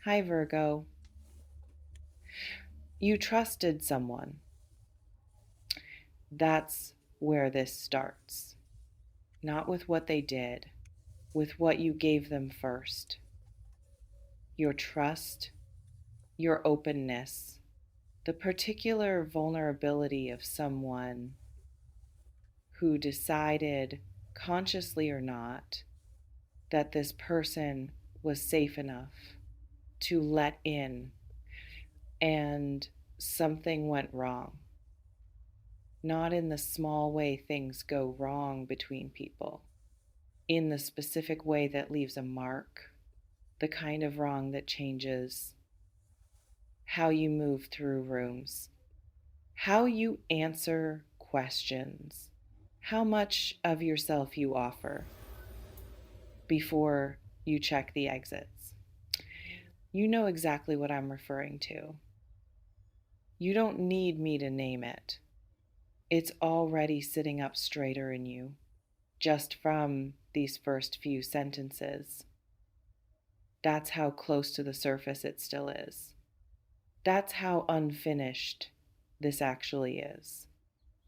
Hi, Virgo. You trusted someone. That's where this starts. Not with what they did, with what you gave them first. Your trust, your openness, the particular vulnerability of someone who decided, consciously or not, that this person was safe enough to let in, and something went wrong. Not in the small way things go wrong between people, in the specific way that leaves a mark, the kind of wrong that changes how you move through rooms, how you answer questions, how much of yourself you offer before you check the exits. You know exactly what I'm referring to. You don't need me to name it. It's already sitting up straighter in you, just from these first few sentences. That's how close to the surface it still is. That's how unfinished this actually is,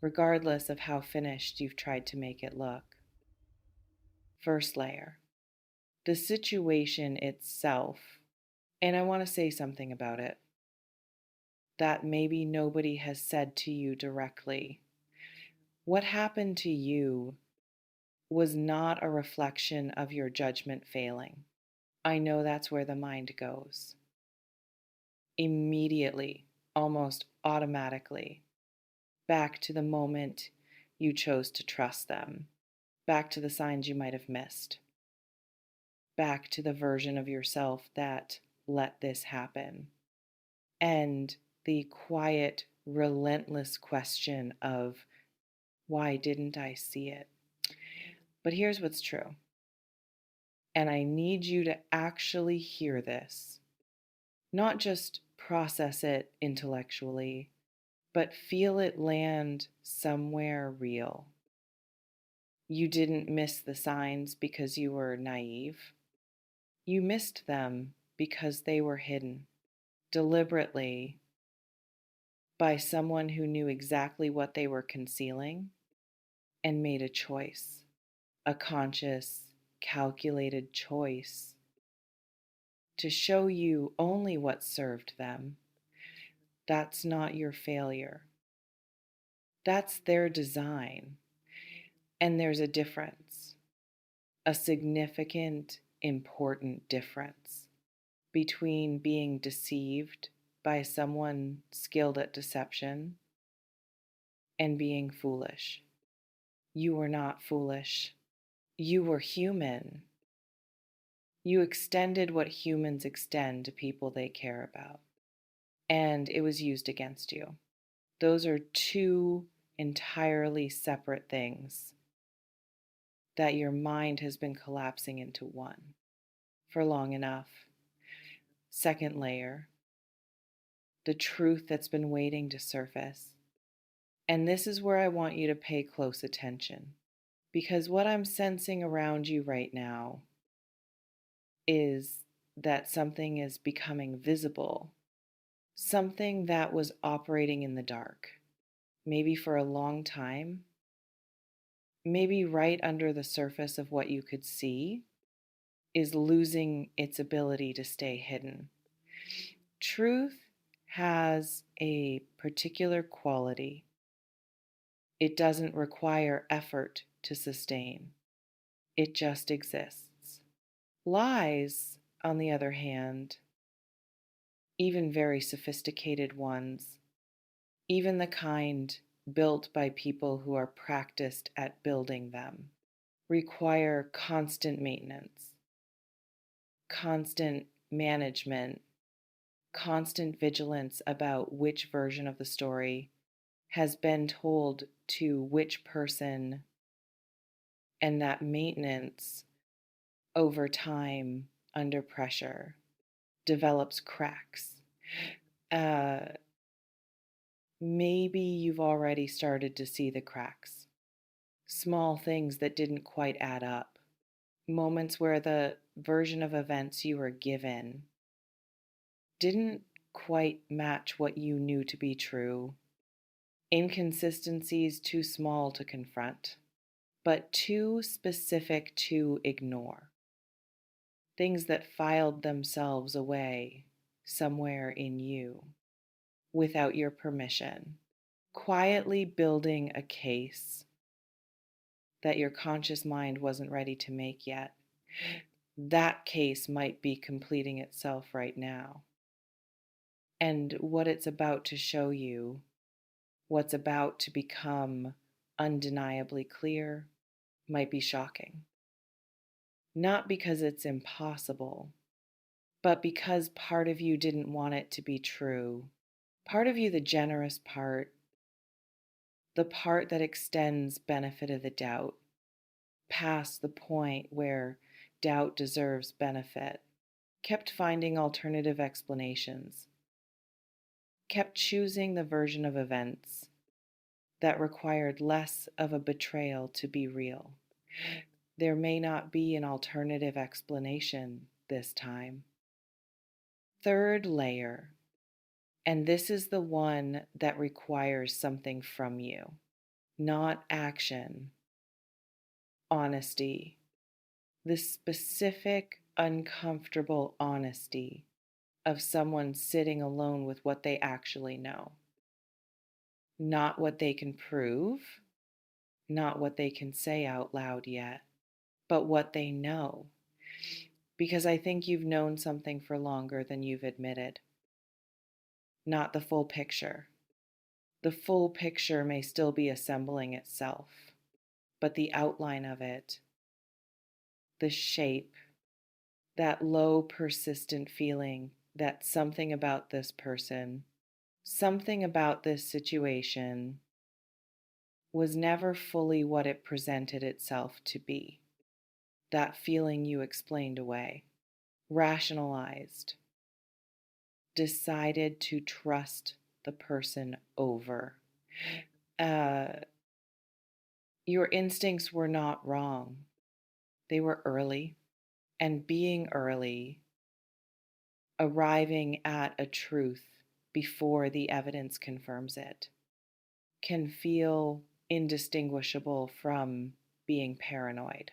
regardless of how finished you've tried to make it look. First layer, the situation itself, and I want to say something about it that maybe nobody has said to you directly. What happened to you was not a reflection of your judgment failing. I know that's where the mind goes. Immediately, almost automatically, back to the moment you chose to trust them, back to the signs you might have missed, back to the version of yourself that let this happen, and the quiet, relentless question of, why didn't I see it? But here's what's true, and I need you to actually hear this, not just process it intellectually, but feel it land somewhere real. You didn't miss the signs because you were naive. You missed them because they were hidden deliberately by someone who knew exactly what they were concealing and made a choice, a conscious, calculated choice to show you only what served them. That's not your failure. That's their design. And there's a difference, a significant, important difference between being deceived by someone skilled at deception and being foolish. You were not foolish. You were human. You extended what humans extend to people they care about, and it was used against you. Those are two entirely separate things that your mind has been collapsing into one for long enough. Second layer, the truth that's been waiting to surface. And this is where I want you to pay close attention, because what I'm sensing around you right now is that something is becoming visible, something that was operating in the dark, maybe for a long time, maybe right under the surface of what you could see, is losing its ability to stay hidden. Truth has a particular quality. It doesn't require effort to sustain, it just exists. Lies, on the other hand, even very sophisticated ones, even the kind built by people who are practiced at building them, require constant maintenance, constant management, constant vigilance about which version of the story has been told to which person, and that maintenance over time under pressure develops cracks. Uh, Maybe you've already started to see the cracks, small things that didn't quite add up, moments where the version of events you were given didn't quite match what you knew to be true, inconsistencies too small to confront, but too specific to ignore, things that filed themselves away somewhere in you without your permission, quietly building a case that your conscious mind wasn't ready to make yet. That case might be completing itself right now. And what it's about to show you, what's about to become undeniably clear, might be shocking. Not because it's impossible, but because part of you didn't want it to be true. Part of you, the generous part, the part that extends benefit of the doubt past the point where doubt deserves benefit, kept finding alternative explanations, kept choosing the version of events that required less of a betrayal to be real. There may not be an alternative explanation this time. Third layer, and this is the one that requires something from you, not action, honesty, the specific, uncomfortable honesty of someone sitting alone with what they actually know. Not what they can prove, not what they can say out loud yet, but what they know. Because I think you've known something for longer than you've admitted. Not the full picture. The full picture may still be assembling itself, but the outline of it, the shape, that low, persistent feeling that something about this person, something about this situation was never fully what it presented itself to be. That feeling you explained away, rationalized, decided to trust the person over. Uh, your instincts were not wrong. They were early, and being early, arriving at a truth before the evidence confirms it, can feel indistinguishable from being paranoid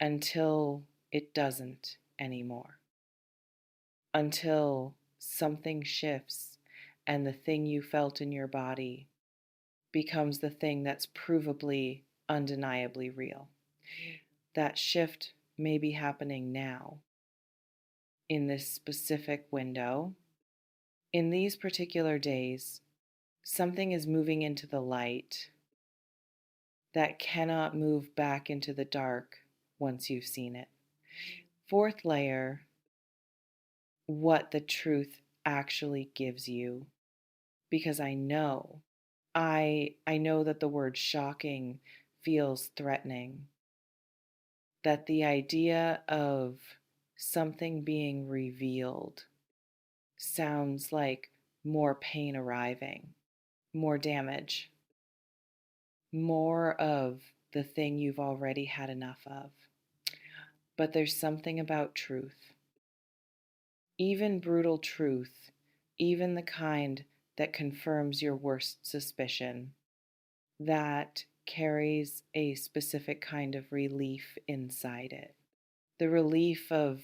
until it doesn't anymore. Until something shifts and the thing you felt in your body becomes the thing that's provably, undeniably real. That shift may be happening now in this specific window. In these particular days, something is moving into the light that cannot move back into the dark once you've seen it. Fourth layer, what the truth actually gives you. Because I know that the word shocking feels threatening. That the idea of something being revealed sounds like more pain arriving, more damage, more of the thing you've already had enough of. But there's something about truth, even brutal truth, even the kind that confirms your worst suspicion, that carries a specific kind of relief inside it. The relief of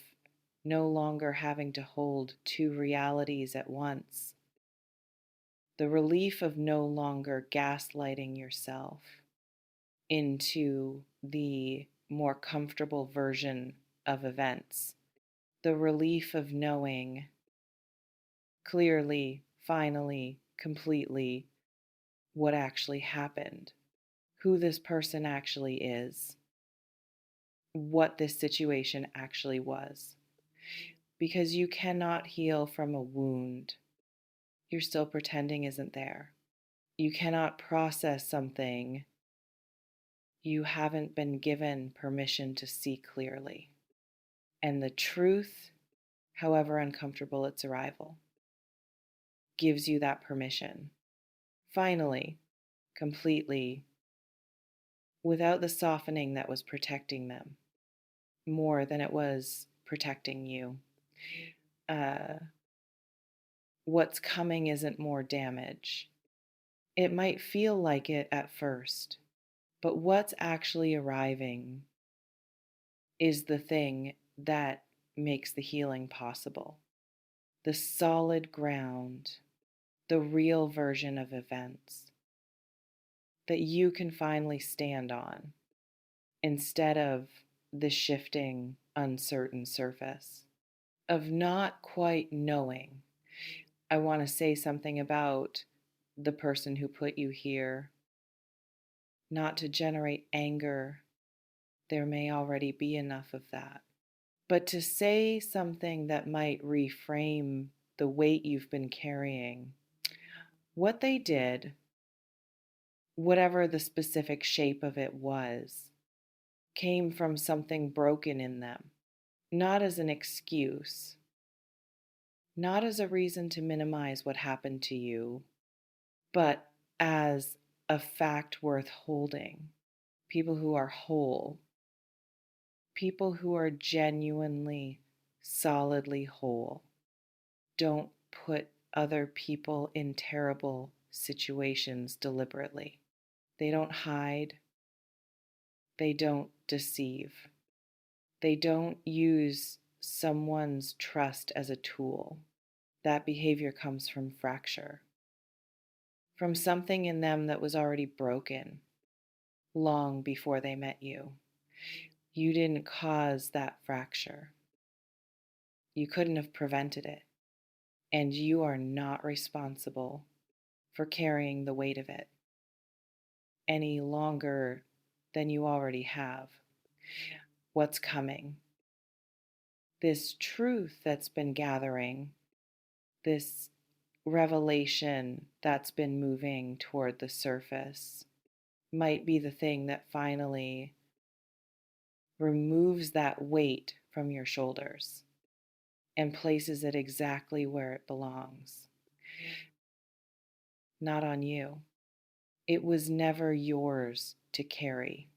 no longer having to hold two realities at once. The relief of no longer gaslighting yourself into the more comfortable version of events. The relief of knowing clearly, finally, completely what actually happened, who this person actually is, what this situation actually was. Because you cannot heal from a wound you're still pretending isn't there. You cannot process something you haven't been given permission to see clearly. And the truth, however uncomfortable its arrival, gives you that permission. Finally, completely, without the softening that was protecting them more than it was protecting you. What's coming isn't more damage. It might feel like it at first, but what's actually arriving is the thing that makes the healing possible. The solid ground, the real version of events that you can finally stand on instead of the shifting, uncertain surface of not quite knowing. I want to say something about the person who put you here, not to generate anger. There may already be enough of that. But to say something that might reframe the weight you've been carrying, what they did, whatever the specific shape of it was, came from something broken in them, not as an excuse, not as a reason to minimize what happened to you, but as a fact worth holding. People who are whole, people who are genuinely, solidly whole, don't put other people in terrible situations deliberately. They don't hide. They don't deceive. They don't use someone's trust as a tool. That behavior comes from fracture, from something in them that was already broken long before they met you. You didn't cause that fracture. You couldn't have prevented it. And you are not responsible for carrying the weight of it any longer than you already have. What's coming? This truth that's been gathering, this revelation that's been moving toward the surface, might be the thing that finally removes that weight from your shoulders and places it exactly where it belongs. Not on you. It was never yours to carry.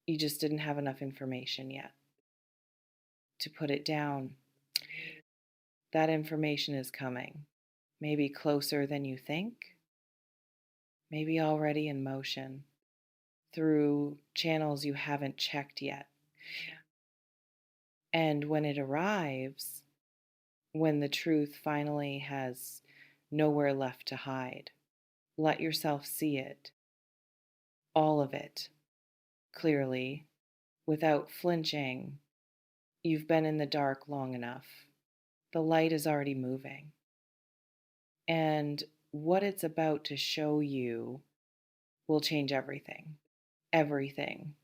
You just didn't have enough information yet to put it down. That information is coming, maybe closer than you think, maybe already in motion through channels you haven't checked yet. And when it arrives, when the truth finally has nowhere left to hide, let yourself see it, all of it, clearly, without flinching. You've been in the dark long enough. The light is already moving. And what it's about to show you will change everything. Everything.